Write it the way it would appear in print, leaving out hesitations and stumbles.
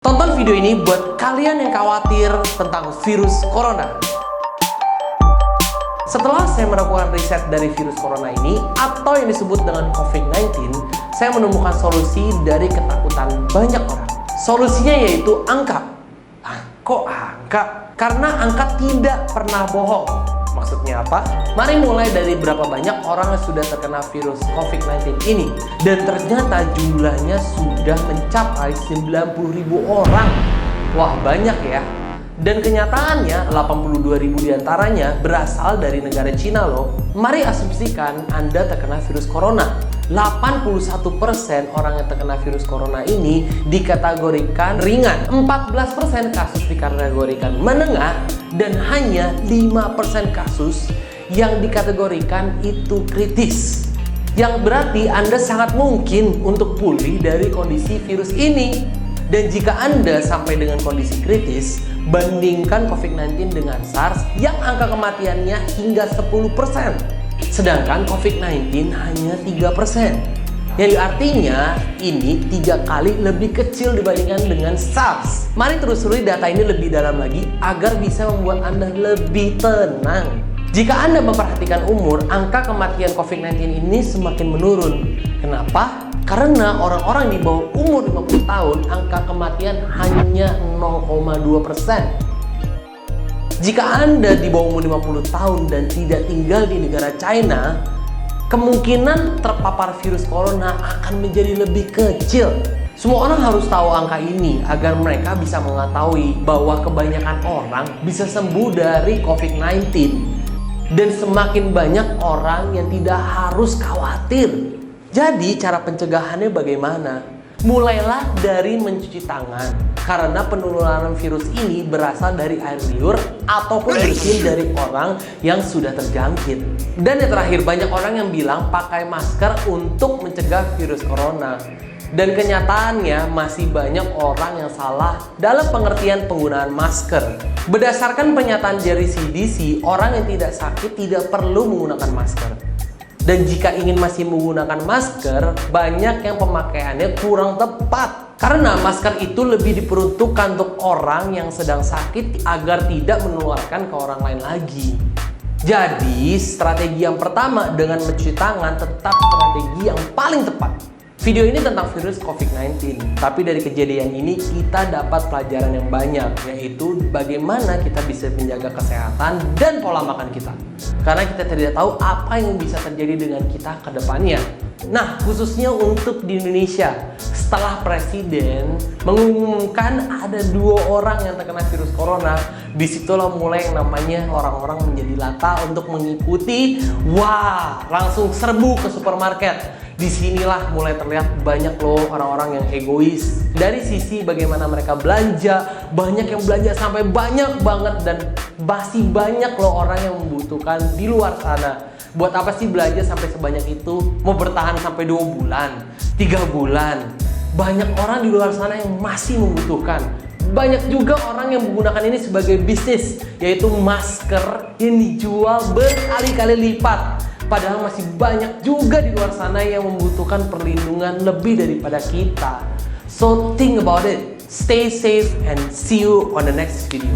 Tonton video ini buat kalian yang khawatir tentang virus corona. Setelah saya melakukan riset dari virus corona ini, atau yang disebut dengan COVID-19, saya menemukan solusi dari ketakutan banyak orang. Solusinya yaitu angka. Kok angka? Karena angka tidak pernah bohong. Maksudnya apa? Mari mulai dari berapa banyak orang yang sudah terkena virus COVID-19 ini. Dan ternyata jumlahnya sudah mencapai 90.000 orang. Wah, banyak ya. Dan kenyataannya 82.000 diantaranya berasal dari negara Cina loh. Mari asumsikan Anda terkena virus corona. 81% orang yang terkena virus corona ini dikategorikan ringan, 14% kasus dikategorikan menengah, dan hanya 5% kasus yang dikategorikan itu kritis. Yang berarti Anda sangat mungkin untuk pulih dari kondisi virus ini. Dan jika Anda sampai dengan kondisi kritis, bandingkan COVID-19 dengan SARS yang angka kematiannya hingga 10%. Sedangkan COVID-19 hanya 3%. Yang artinya ini 3 kali lebih kecil dibandingkan dengan SARS. Mari telusuri data ini lebih dalam lagi agar bisa membuat Anda lebih tenang. Jika Anda memperhatikan umur, angka kematian COVID-19 ini semakin menurun. Kenapa? Karena orang-orang di bawah umur 50 tahun, angka kematian hanya 0,2%. Jika Anda di bawah umur 50 tahun dan tidak tinggal di negara China, kemungkinan terpapar virus corona akan menjadi lebih kecil. Semua orang harus tahu angka ini agar mereka bisa mengetahui bahwa kebanyakan orang bisa sembuh dari COVID-19. Dan semakin banyak orang yang tidak harus khawatir. Jadi cara pencegahannya bagaimana? Mulailah dari mencuci tangan. Karena penularan virus ini berasal dari air liur ataupun bersin dari orang yang sudah terjangkit. Dan yang terakhir, banyak orang yang bilang pakai masker untuk mencegah virus corona. Dan kenyataannya masih banyak orang yang salah dalam pengertian penggunaan masker. Berdasarkan pernyataan dari CDC, orang yang tidak sakit tidak perlu menggunakan masker. Dan jika ingin masih menggunakan masker, banyak yang pemakaiannya kurang tepat. Karena masker itu lebih diperuntukkan untuk orang yang sedang sakit agar tidak menularkan ke orang lain lagi. Jadi, strategi yang pertama dengan mencuci tangan tetap strategi yang paling tepat. Video ini tentang virus COVID-19, tapi dari kejadian ini kita dapat pelajaran yang banyak, yaitu bagaimana kita bisa menjaga kesehatan dan pola makan kita. Karena kita tidak tahu apa yang bisa terjadi dengan kita ke depannya. Nah, khususnya untuk di Indonesia, setelah Presiden mengumumkan ada 2 orang yang terkena virus corona, disitulah mulai yang namanya orang-orang menjadi latah untuk mengikuti. Wah, langsung serbu ke supermarket. Disinilah mulai terlihat banyak loh orang-orang yang egois. Dari sisi bagaimana mereka belanja, banyak yang belanja sampai banyak banget, dan masih banyak loh orang yang membutuhkan di luar sana. Buat apa sih belanja sampai sebanyak itu? Mau bertahan sampai 2 bulan, 3 bulan. Banyak orang di luar sana yang masih membutuhkan. Banyak juga orang yang menggunakan ini sebagai bisnis, yaitu masker yang dijual berkali-kali lipat. Padahal masih banyak juga di luar sana yang membutuhkan perlindungan lebih daripada kita. So think about it. Stay safe and see you on the next video.